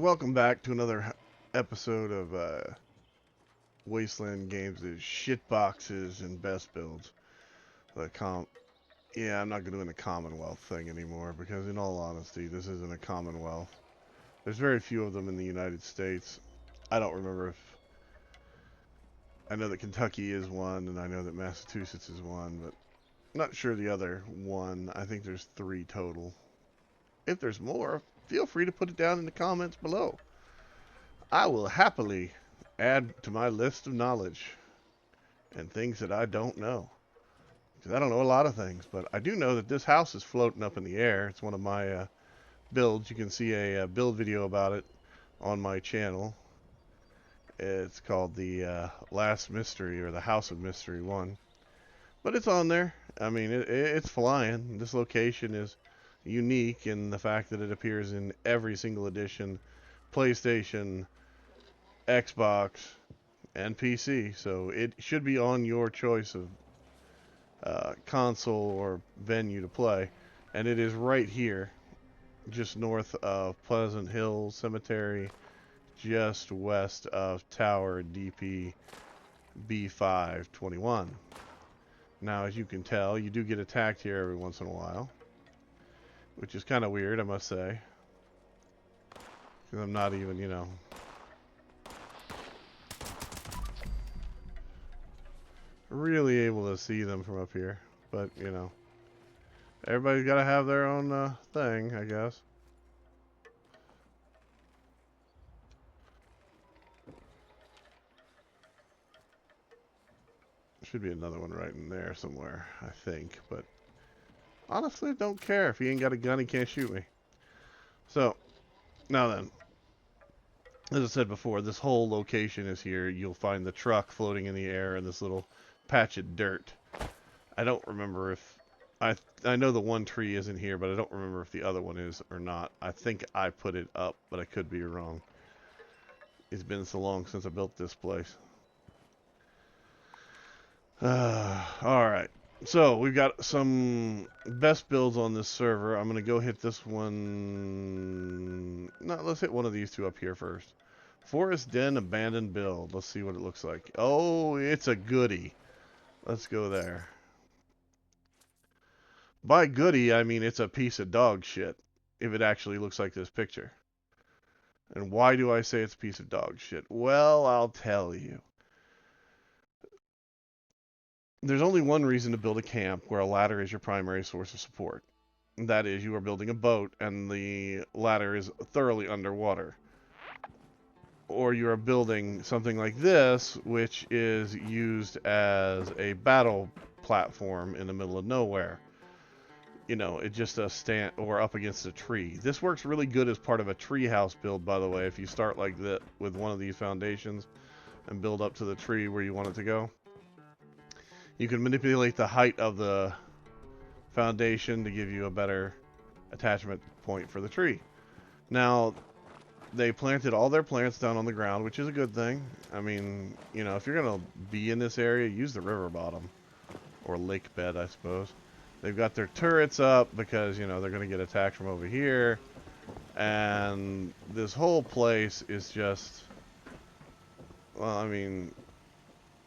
So welcome back to another episode of Wasteland Games' shit boxes and best builds. Yeah, I'm not going to do the Commonwealth thing anymore because, in all honesty, this isn't a Commonwealth. There's very few of them in the United States. I don't remember if I know that Kentucky is one, and I know that Massachusetts is one, but I'm not sure the other one. I think there's 3 total. If there's more, feel free to put it down in the comments below. I will happily add to my list of knowledge and things that I don't know. Because I don't know a lot of things, but I do know that this house is floating up in the air. It's one of my builds. You can see a build video about it on my channel. It's called the Last Mystery, or the House of Mystery 1. But it's on there. I mean, it's flying. This location is unique in the fact that it appears in every single edition, PlayStation, Xbox, and PC, so it should be on your choice of console or venue to play. And it is right here, just north of Pleasant Hill Cemetery, just west of Tower DP B521. Now, as you can tell, you do get attacked here every once in a while, which is kind of weird, I must say, because I'm not even, really able to see them from up here. But, everybody's got to have their own thing, I guess. Should be another one right in there somewhere, I think. But honestly, I don't care. If he ain't got a gun, he can't shoot me. So, now then. As I said before, this whole location is here. You'll find the truck floating in the air and this little patch of dirt. I don't remember if... I know the one tree isn't here, but I don't remember if the other one is or not. I think I put it up, but I could be wrong. It's been so long since I built this place. Alright. So, we've got some best builds on this server. I'm going to go hit this one... No, let's hit one of these two up here first. Forest Den Abandoned Build. Let's see what it looks like. Oh, it's a goodie. Let's go there. By goodie, I mean it's a piece of dog shit, if it actually looks like this picture. And why do I say it's a piece of dog shit? Well, I'll tell you. There's only one reason to build a camp where a ladder is your primary source of support. That is, you are building a boat and the ladder is thoroughly underwater. Or you are building something like this, which is used as a battle platform in the middle of nowhere. It's just a stand or up against a tree. This works really good as part of a treehouse build, by the way. If you start like that with one of these foundations and build up to the tree where you want it to go, you can manipulate the height of the foundation to give you a better attachment point for the tree. Now, they planted all their plants down on the ground, which is a good thing. I mean, if you're going to be in this area, use the river bottom. Or lake bed, I suppose. They've got their turrets up because, they're going to get attacked from over here. And this whole place is just... Well, I mean...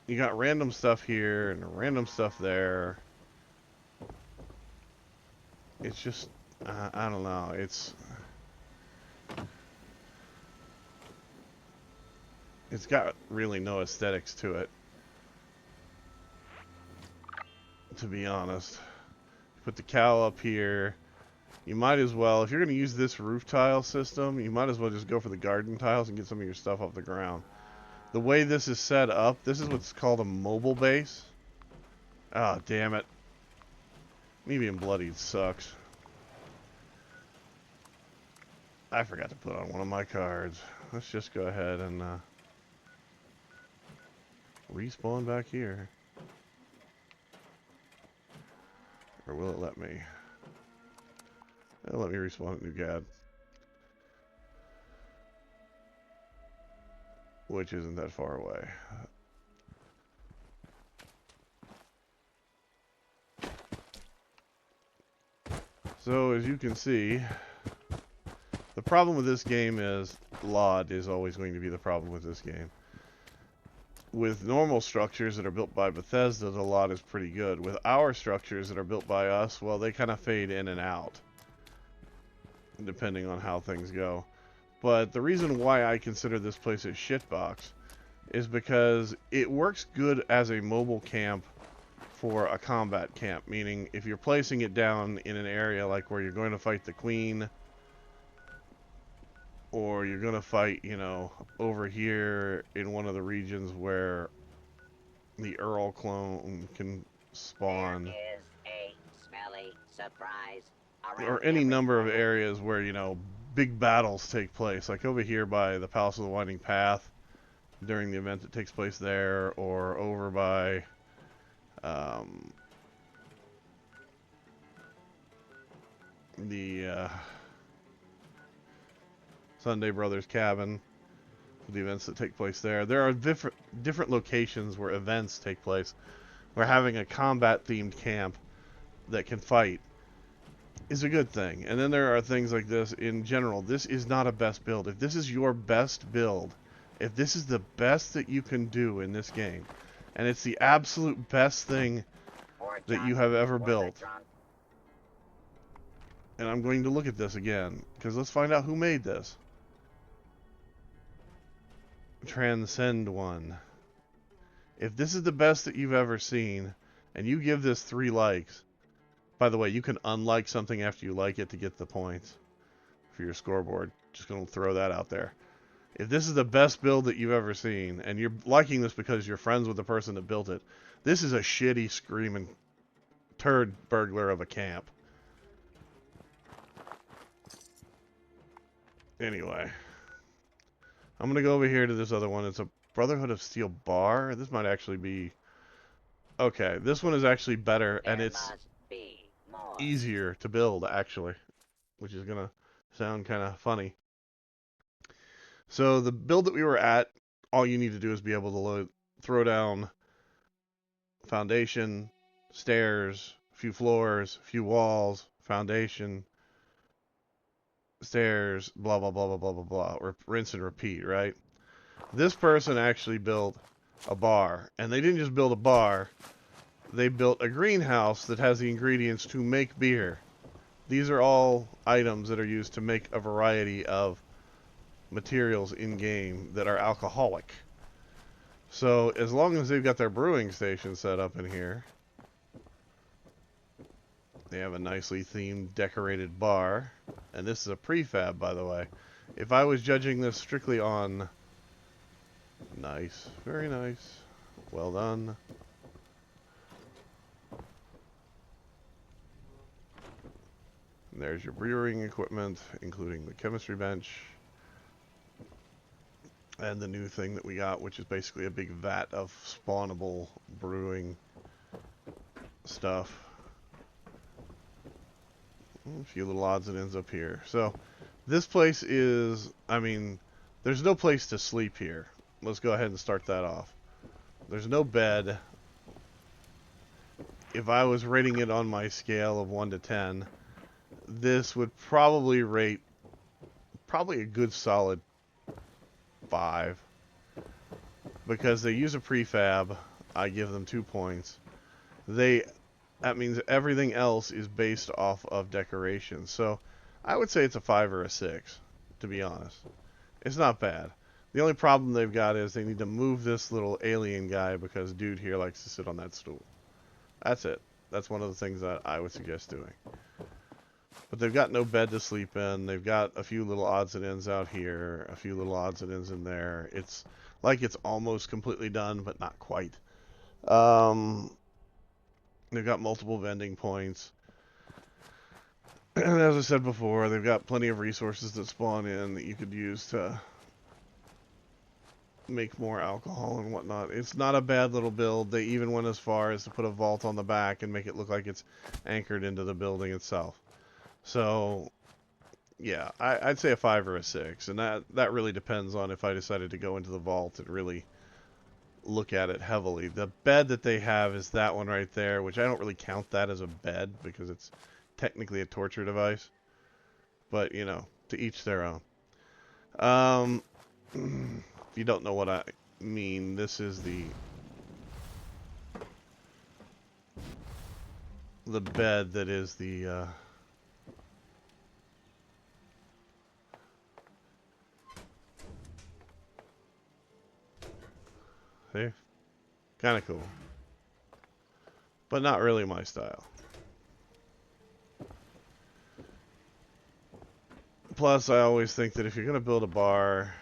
You got random stuff here and random stuff there. It's just... I don't know. It's got really no aesthetics to it, to be honest. Put the cow up here. You might as well, if you're going to use this roof tile system, you might as well just go for the garden tiles and get some of your stuff off the ground. The way this is set up, this is what's called a mobile base. Ah, damn it. Me being bloodied sucks. I forgot to put on one of my cards. Let's just go ahead and respawn back here. Or will it let me? It'll let me respawn at New Gad. Which isn't that far away. So, as you can see, the problem with this game is LOD is always going to be the problem with this game. With normal structures that are built by Bethesda, the LOD is pretty good. With our structures that are built by us, well, they kind of fade in and out, depending on how things go. But the reason why I consider this place a shitbox is because it works good as a mobile camp for a combat camp, meaning if you're placing it down in an area like where you're going to fight the Queen, or you're going to fight, you know, over here in one of the regions where the Earl clone can spawn. There is a smelly surprise Or any number of areas where, you know, big battles take place. Like over here by the Palace of the Winding Path during the event that takes place there, or over by the Sunday Brothers cabin, the events that take place there. There are different locations where events take place. Where having a combat-themed camp that can fight is a good thing. And then there are things like this. In general, this is not a best build. If this is your best build, if this is the best that you can do in this game, and it's the absolute best thing that you have ever built, and I'm going to look at this again, because let's find out who made this. Transcend one. If this is the best that you've ever seen, and you give this 3 likes, by the way, you can unlike something after you like it to get the points for your scoreboard. Just going to throw that out there. If this is the best build that you've ever seen, and you're liking this because you're friends with the person that built it, this is a shitty, screaming turd burglar of a camp. Anyway, I'm going to go over here to this other one. It's a Brotherhood of Steel bar. This might actually be... Okay, this one is actually better, and it's easier to build, actually, which is going to sound kind of funny. So the build that we were at, all you need to do is be able to throw down foundation, stairs, a few floors, a few walls, foundation, stairs, blah, blah, blah, blah, blah, blah, blah, or rinse and repeat, right? This person actually built a bar, and they didn't just build a bar, they built a greenhouse that has the ingredients to make beer. These are all items that are used to make a variety of materials in-game that are alcoholic. So as long as they've got their brewing station set up in here, they have a nicely themed decorated bar, and this is a prefab, by the way. If I was judging this strictly on nice, very nice, well done. And there's your brewing equipment, including the chemistry bench. And the new thing that we got, which is basically a big vat of spawnable brewing stuff. A few little odds and ends up here. So, this place is, I mean, there's no place to sleep here. Let's go ahead and start that off. There's no bed. If I was rating it on my scale of 1 to 10, this would probably rate a good solid 5. Because they use a prefab, I give them 2 points. That means everything else is based off of decoration. So I would say it's a 5 or a 6, to be honest. It's not bad. The only problem they've got is they need to move this little alien guy because dude here likes to sit on that stool. That's it. That's one of the things that I would suggest doing. But they've got no bed to sleep in. They've got a few little odds and ends out here, a few little odds and ends in there. It's like it's almost completely done, but not quite. They've got multiple vending points. And as I said before, they've got plenty of resources that spawn in that you could use to make more alcohol and whatnot. It's not a bad little build. They even went as far as to put a vault on the back and make it look like it's anchored into the building itself. So, yeah, I'd say a 5 or a 6. And that really depends on if I decided to go into the vault and really look at it heavily. The bed that they have is that one right there, which I don't really count that as a bed because it's technically a torture device. But, you know, to each their own. If you don't know what I mean, this is the bed that is the see? Kind of cool. But not really my style. Plus, I always think that if you're going to build a bar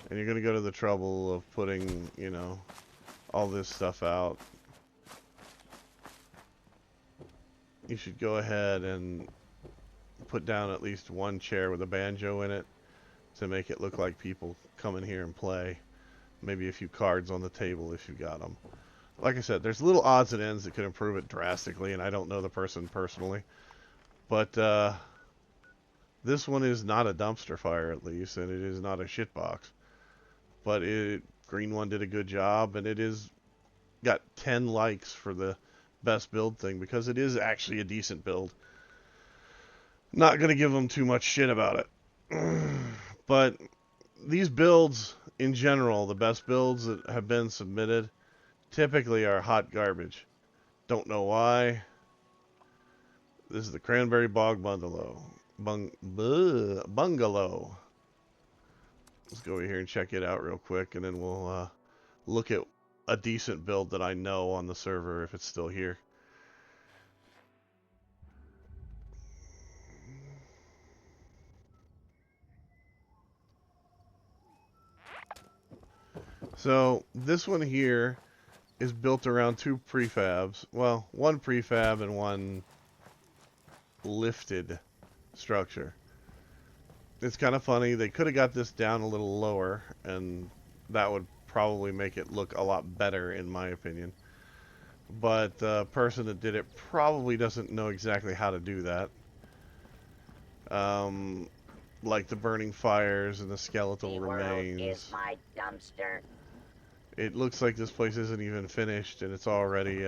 and you're going to go to the trouble of putting, you know, all this stuff out, you should go ahead and put down at least one chair with a banjo in it to make it look like people come in here and play. Maybe a few cards on the table if you got them. Like I said, there's little odds and ends that could improve it drastically, and I don't know the person personally. But this one is not a dumpster fire, at least, and it is not a shitbox. But Green One did a good job, and it is got 10 likes for the best build thing because it is actually a decent build. Not going to give them too much shit about it. But these builds, in general, the best builds that have been submitted, typically are hot garbage. Don't know why. This is the Cranberry Bog Bungalow. Bungalow. Let's go over here and check it out real quick, and then we'll look at a decent build that I know on the server if it's still here. So this one here is built around two prefabs. Well, one prefab and one lifted structure. It's kind of funny. They could have got this down a little lower, and that would probably make it look a lot better, in my opinion. But the person that did it probably doesn't know exactly how to do that. Like the burning fires and the skeletal remains. Is my dumpster. It looks like this place isn't even finished, and it's already,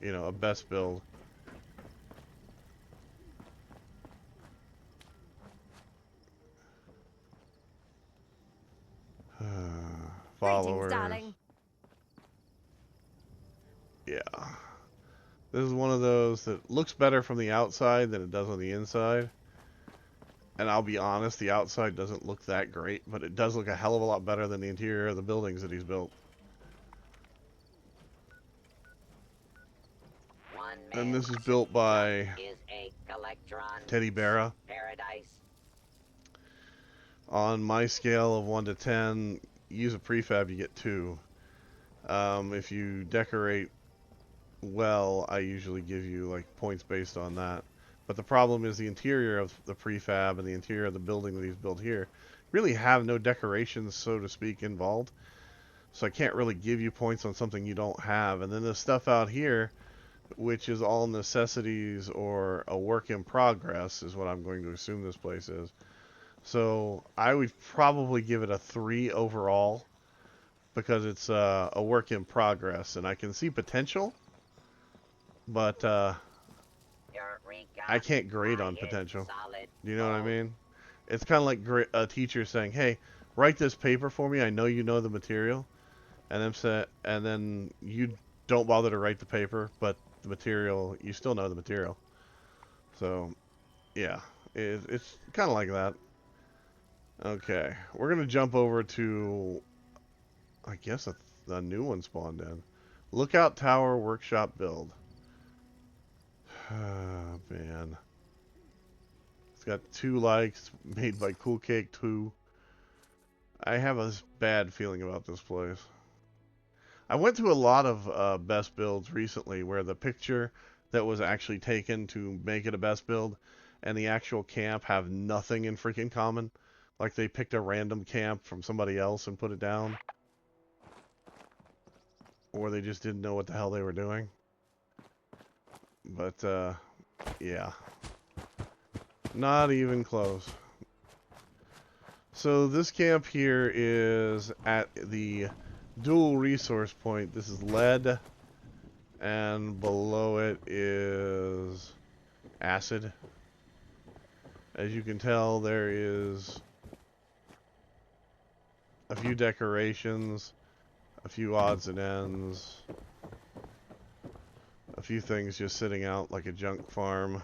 you know, a best build. Followers. Greetings, darling. Yeah. This is one of those that looks better from the outside than it does on the inside. And I'll be honest, the outside doesn't look that great, but it does look a hell of a lot better than the interior of the buildings that he's built. And this is built by Teddy Barra. Paradise. On my scale of 1 to 10, use a prefab, you get 2. If you decorate well, I usually give you like points based on that. But the problem is the interior of the prefab and the interior of the building that he's built here really have no decorations, so to speak, involved. So I can't really give you points on something you don't have. And then the stuff out here, which is all necessities or a work in progress, is what I'm going to assume this place is. So I would probably give it a 3 overall because it's a work in progress, and I can see potential, but I can't grade on potential. Do you know what I mean? It's kind of like a teacher saying, "Hey, write this paper for me. I know you know the material," and then you don't bother to write the paper, but the material, you still know the material. So, yeah, it's kind of like that. Okay, we're gonna jump over to, I guess, a new one spawned in. Lookout Tower Workshop Build. Ah, man. It's got 2 likes, made by Cool Cake 2. I have a bad feeling about this place. I went through a lot of best builds recently where the picture that was actually taken to make it a best build and the actual camp have nothing in freaking common. Like they picked a random camp from somebody else and put it down. Or they just didn't know what the hell they were doing. But, yeah. Not even close. So this camp here is at the dual resource point. This is lead, and below it is acid. As you can tell, there is a few decorations, a few odds and ends, a few things just sitting out like a junk farm.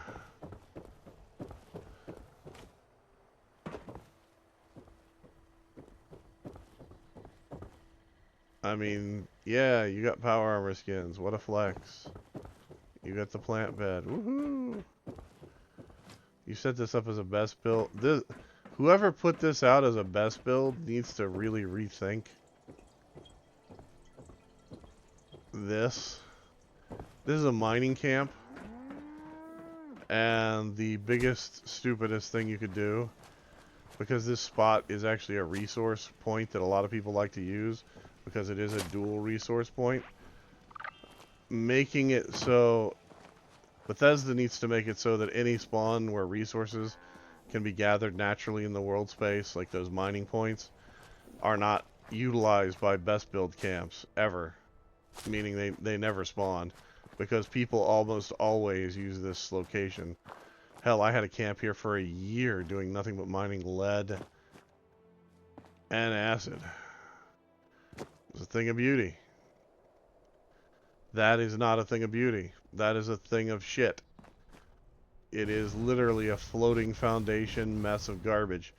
I mean, yeah, you got power armor skins. What a flex. You got the plant bed. Woohoo! You set this up as a best build. Whoever put this out as a best build needs to really rethink this. This is a mining camp. And the biggest, stupidest thing you could do, because this spot is actually a resource point that a lot of people like to use, because it is a dual resource point, making it so Bethesda needs to make it so that any spawn where resources can be gathered naturally in the world space, like those mining points, are not utilized by best build camps ever, meaning they never spawn, because people almost always use this location. Hell, I had a camp here for a year doing nothing but mining lead and acid. It's a thing of beauty. That is not a thing of beauty. That is a thing of shit. It is literally a floating foundation mess of garbage.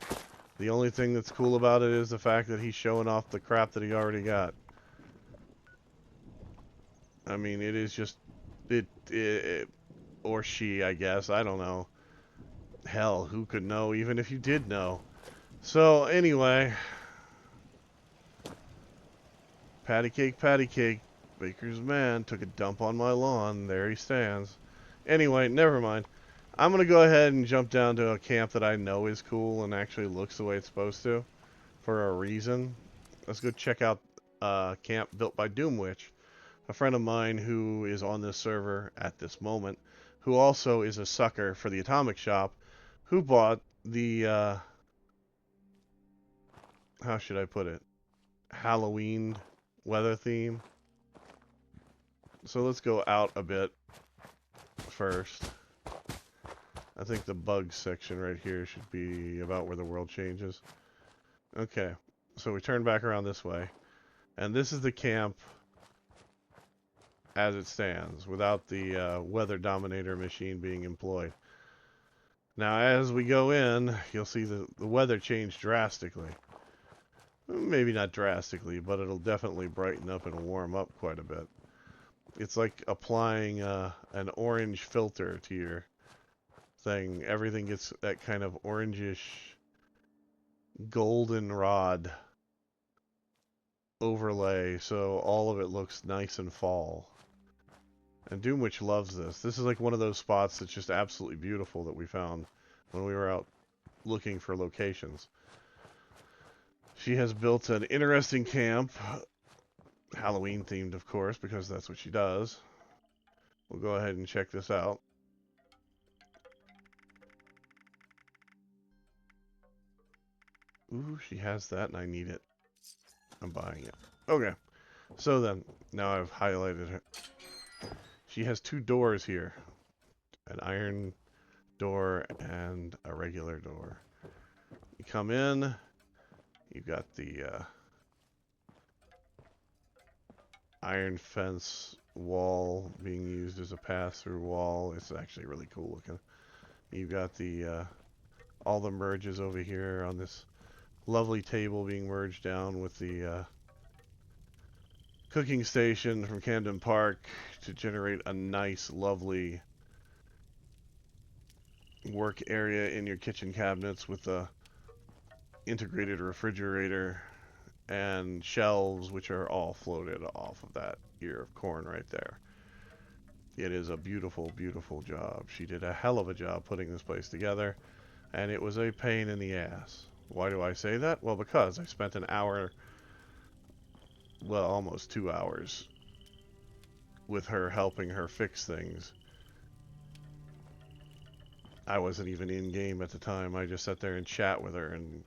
The only thing that's cool about it is the fact that he's showing off the crap that he already got. I mean, it is just... It or she, I guess. I don't know. Hell, who could know, even if you did know? So, anyway... Patty cake, baker's man took a dump on my lawn. There he stands. Anyway, never mind. I'm going to go ahead and jump down to a camp that I know is cool and actually looks the way it's supposed to, for a reason. Let's go check out a camp built by DoomWitch, a friend of mine who is on this server at this moment, who also is a sucker for the Atomic Shop, who bought the, how should I put it, Halloween weather theme. So let's go out a bit first. I think the bugs section right here should be about where the world changes. Okay, so we turn back around this way. And this is the camp as it stands, without the weather dominator machine being employed. Now as we go in, you'll see the weather change drastically. Maybe not drastically, but it'll definitely brighten up and warm up quite a bit. It's like applying an orange filter to your thing. Everything gets that kind of orangish goldenrod overlay, so all of it looks nice and fall. And DoomWitch loves this. This is like one of those spots that's just absolutely beautiful that we found when we were out looking for locations. She has built an interesting camp, Halloween themed of course, because that's what she does. We'll go ahead and check this out. Ooh, she has that and I need it. I'm buying it. Okay. So then, now I've highlighted her. She has two doors here. An iron door and a regular door. You come in, you've got the iron fence wall being used as a pass-through wall. It's actually really cool looking. You've got the all the merges over here on this lovely table being merged down with the cooking station from Camden Park to generate a nice, lovely work area in your kitchen cabinets with a integrated refrigerator and shelves, which are all floated off of that ear of corn right there. It is a beautiful, beautiful job. She did a hell of a job putting this place together, and it was a pain in the ass. Why do I say that? Well, because I spent an hour, well, almost 2 hours with her helping her fix things. I wasn't even in game at the time. I just sat there and chat with her and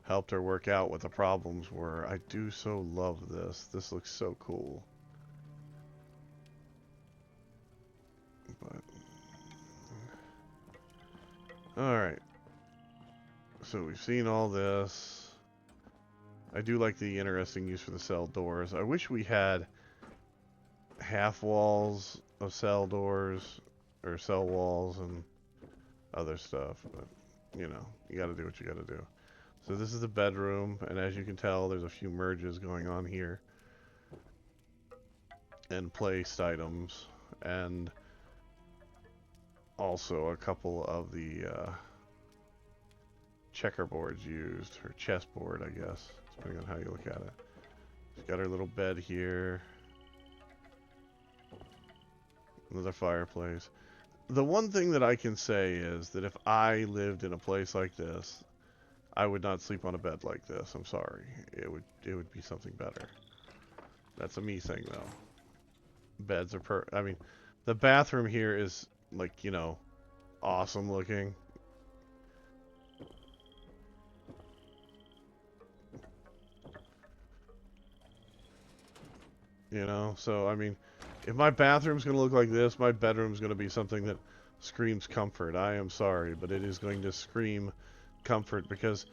helped her work out what the problems were. I do so love this. This looks so cool. But all right. So we've seen all this. I do like the interesting use for the cell doors. I wish we had half walls of cell doors or cell walls and other stuff, but you know, you got to do what you got to do. So this is the bedroom, and as you can tell, there's a few merges going on here, and placed items, and also a couple of the checkerboards used, or chessboard, I guess, depending on how you look at it. She's got her little bed here. Another fireplace. The one thing that I can say is that if I lived in a place like this, I would not sleep on a bed like this. I'm sorry. It would be something better. That's a me thing though. Beds are I mean, the bathroom here is like, you know, awesome looking. You know, so I mean, if my bathroom's going to look like this, my bedroom's going to be something that screams comfort. I am sorry, but it is going to scream comfort because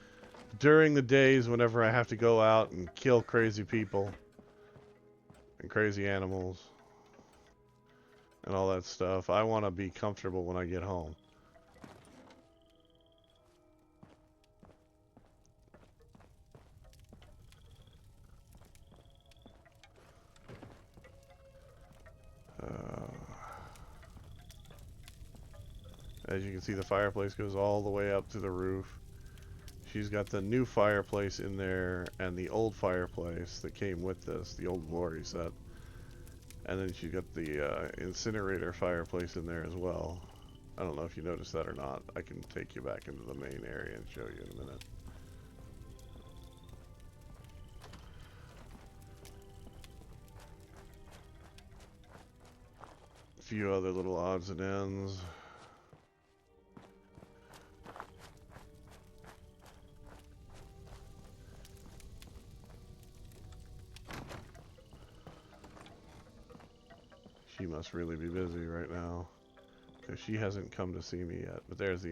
during the days whenever I have to go out and kill crazy people and crazy animals and all that stuff, I want to be comfortable when I get home. As you can see, the fireplace goes all the way up to the roof. She's got the new fireplace in there and the old fireplace that came with this, the old glory set. And then she's got the incinerator fireplace in there as well. I don't know if you noticed that or not. I can take you back into the main area and show you in a minute. A few other little odds and ends. She must really be busy right now, because she hasn't come to see me yet. But there's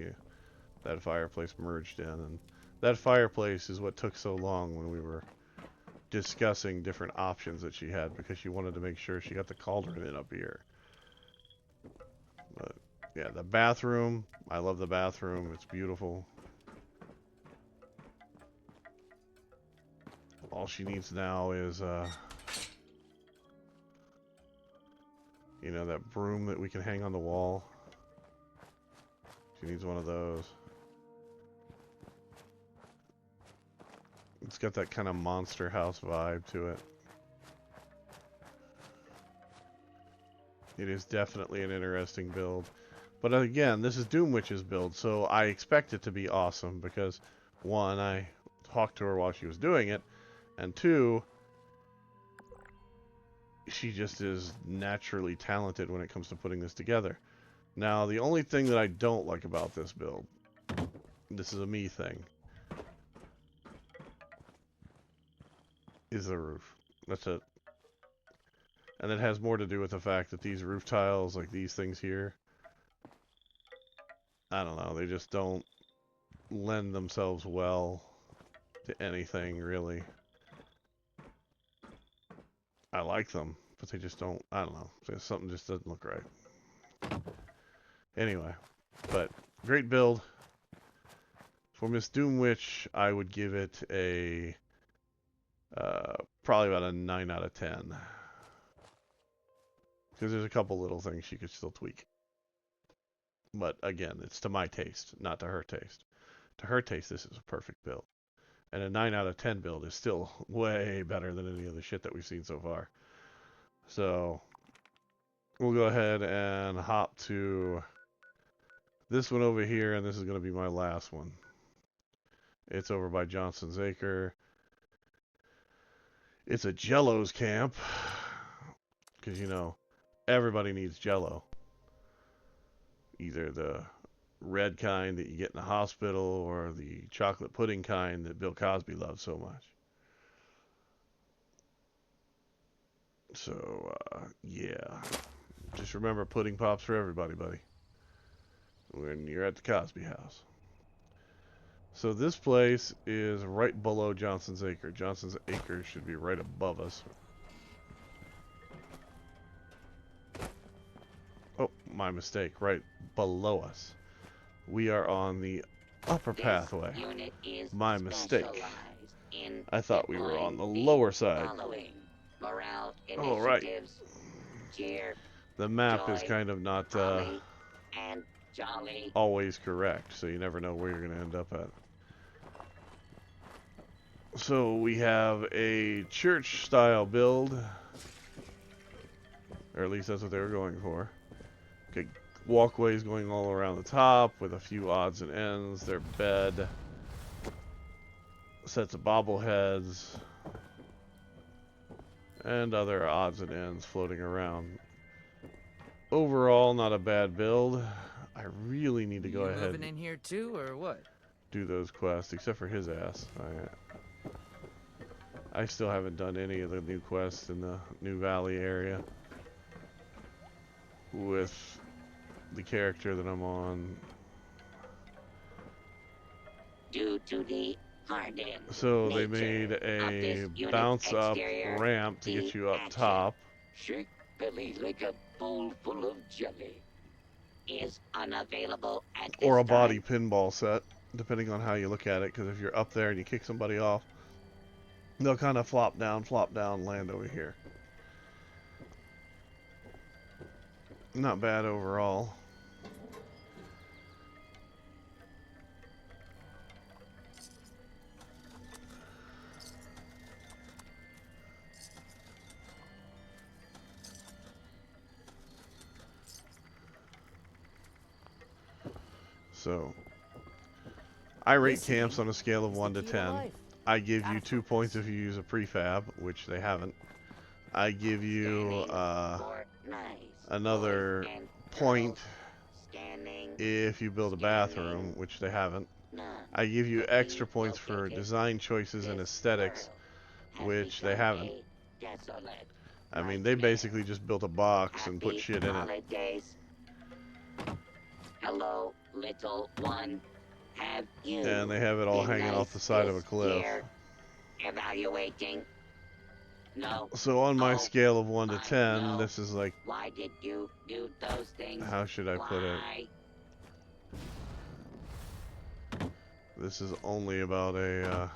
that fireplace merged in, and that fireplace is what took so long when we were discussing different options that she had, because she wanted to make sure she got the cauldron in up here. But yeah, the bathroom, I love the bathroom. It's beautiful. All she needs now is you know, that broom that we can hang on the wall. She needs one of those. It's got that kind of monster house vibe to it. It is definitely an interesting build. But again, this is DoomWitch's build, so I expect it to be awesome because, one, I talked to her while she was doing it, and two, she just is naturally talented when it comes to putting this together. Now, the only thing that I don't like about this build, this is a me thing, is the roof. That's it. And it has more to do with the fact that these roof tiles, like these things here, I don't know, they just don't lend themselves well to anything, really. I like them, but they just don't, I don't know, something just doesn't look right. Anyway, but great build. For Miss DoomWitch, I would give it a probably about a 9 out of 10. Because there's a couple little things she could still tweak. But again, it's to my taste, not to her taste. To her taste, this is a perfect build. And a 9 out of 10 build is still way better than any of the shit that we've seen so far. So, we'll go ahead and hop to this one over here, and this is going to be my last one. It's over by Johnson's Acre. It's a Jello's camp. Because, you know, everybody needs Jello. Either the red kind that you get in the hospital or the chocolate pudding kind that Bill Cosby loved so much. So, yeah. Just remember pudding pops for everybody, buddy. When you're at the Cosby house. So this place is right below Johnson's Acre. Johnson's Acre should be right above us. Oh, my mistake. Right below us. We are on the upper pathway. My mistake. I thought we were on the lower side. Oh, right. The map is kind of not always correct, so you never know where you're going to end up at. So we have a church-style build, or at least that's what they were going for. Okay, walkways going all around the top with a few odds and ends. Their bed, sets of bobbleheads, and other odds and ends floating around. Overall, not a bad build. I really need to go ahead. Moving in here too, or what? Do those quests, except for his ass. I still haven't done any of the new quests in the New Valley area with the character that I'm on. Due to the hardened So they nature made a of this bounce up exterior, ramp to get you up action, top. Shake belly like a bowl full of jelly. is unavailable at this Or a time. body pinball set, depending on how you look at it, because if you're up there and you kick somebody off, they'll kind of flop down, land over here. Not bad overall. So, I rate camps on a scale of 1 to 10. I give you 2 points if you use a prefab, which they haven't. I give you another point if you build a bathroom, which they haven't. I give you extra points for design choices and aesthetics, which they haven't. I mean, they basically just built a box and put shit in it. Hello, little one. Have you And they have it all hanging off the side of a cliff. Evaluating. No. So on my Oh, scale of 1 to 10, no. this is like, Why did you do those things? how should I put it? Why? This is only about a,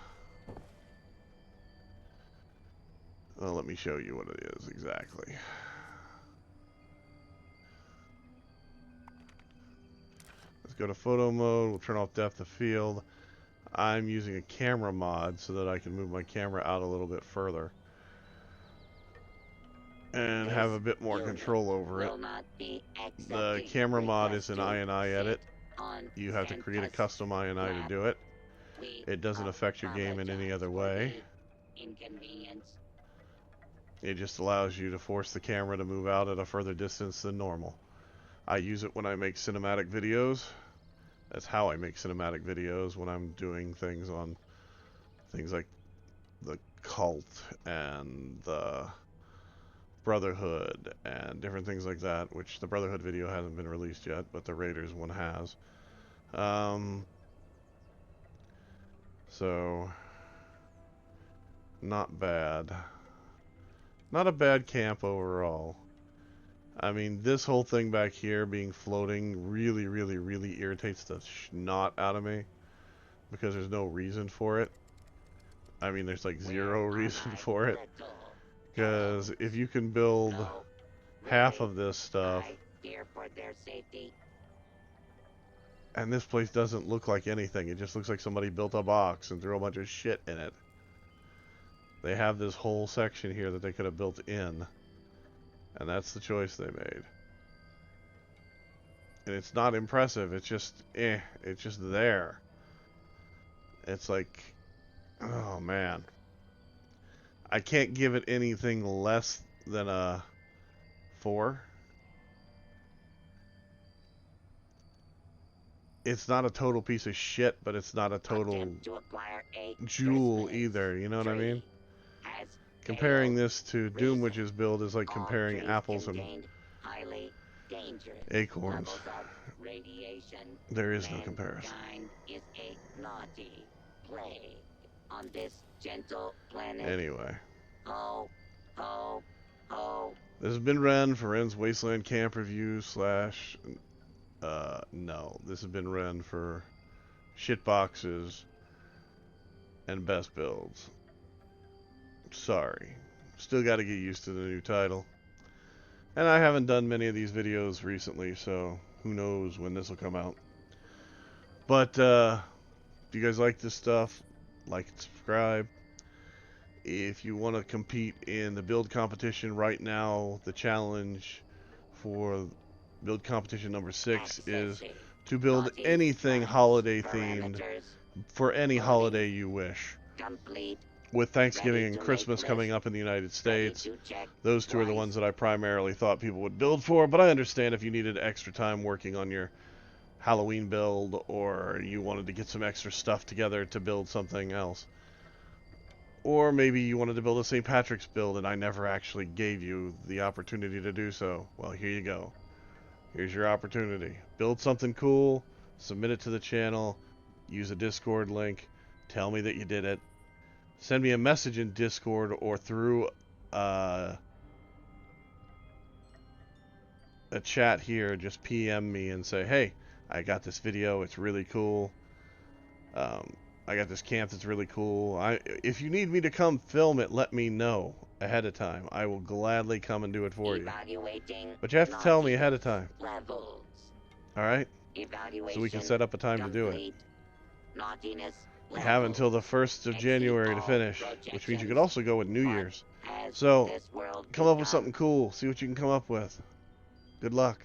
well, let me show you what it is exactly. Let's go to photo mode. We'll turn off depth of field. I'm using a camera mod so that I can move my camera out a little bit further and have a bit more control over it. The camera mod is an INI edit. You have to create a custom INI to do it. It doesn't affect your game in any other way. It just allows you to force the camera to move out at a further distance than normal. I use it when I make cinematic videos. That's how I make cinematic videos, when I'm doing things on things like the cult and the Brotherhood and different things like that, which the Brotherhood video hasn't been released yet, but the Raiders one has. So, not bad. Not a bad camp overall. I mean, this whole thing back here being floating really, really, really irritates the snot out of me, because there's no reason for it. I mean, there's like zero reason for it. Because if you can build half of this stuff, and this place doesn't look like anything, it just looks like somebody built a box and threw a bunch of shit in it. They have this whole section here that they could have built in, and that's the choice they made. And it's not impressive, it's just, it's just there. It's like, oh man. I can't give it anything less than a 4. It's not a total piece of shit, but it's not a total jewel either, you know what I mean? Comparing this to DoomWitch's build is like comparing apples and acorns. radiation. There is no comparison. Mankind is a naughty plague on this gentle planet. Anyway. Ho, ho, ho. This has been Ren for Ren's Wasteland Camp Review slash... no. This has been Ren for Shitboxes and Best Builds. Sorry. Still got to get used to the new title. And I haven't done many of these videos recently, so who knows when this will come out. But, if you guys like this stuff, like and subscribe. If you want to compete in the build competition right now, the challenge for build competition number 6 is to build anything holiday themed for any holiday you wish. Complete. With Thanksgiving and Christmas coming up in the United States, those two are the ones that I primarily thought people would build for, but I understand if you needed extra time working on your Halloween build, or you wanted to get some extra stuff together to build something else. Or maybe you wanted to build a St. Patrick's build and I never actually gave you the opportunity to do so. Well, here you go. Here's your opportunity. Build something cool, submit it to the channel, use a Discord link, tell me that you did it. Send me a message in Discord or through a chat here. Just PM me and say, hey, I got this video. It's really cool. I got this camp that's really cool. If you need me to come film it, let me know ahead of time. I will gladly come and do it for you. But you have to tell me ahead of time. Alright? So we can set up a time to do it. We have until the 1st of January to finish, which means you could also go with New Year's. So, come up with something cool. See what you can come up with. Good luck.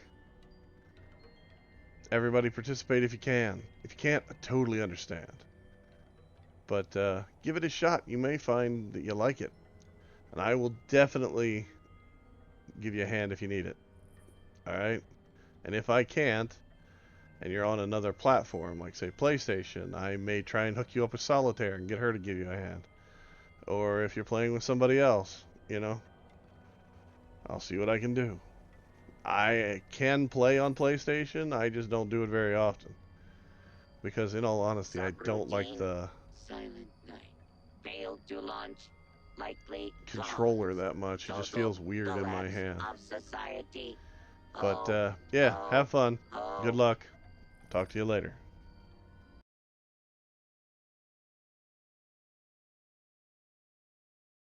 Everybody participate if you can. If you can't, I totally understand. But give it a shot. You may find that you like it. And I will definitely give you a hand if you need it. Alright? And if I can't, and you're on another platform, like say PlayStation, I may try and hook you up with Solitaire and get her to give you a hand. Or if you're playing with somebody else, you know, I'll see what I can do. I can play on PlayStation, I just don't do it very often. Because in all honesty, I don't like the Silent night. Failed to launch. Likely controller that much. It just feels weird in my hand. of society. But yeah, have fun. Good luck. Talk to you later.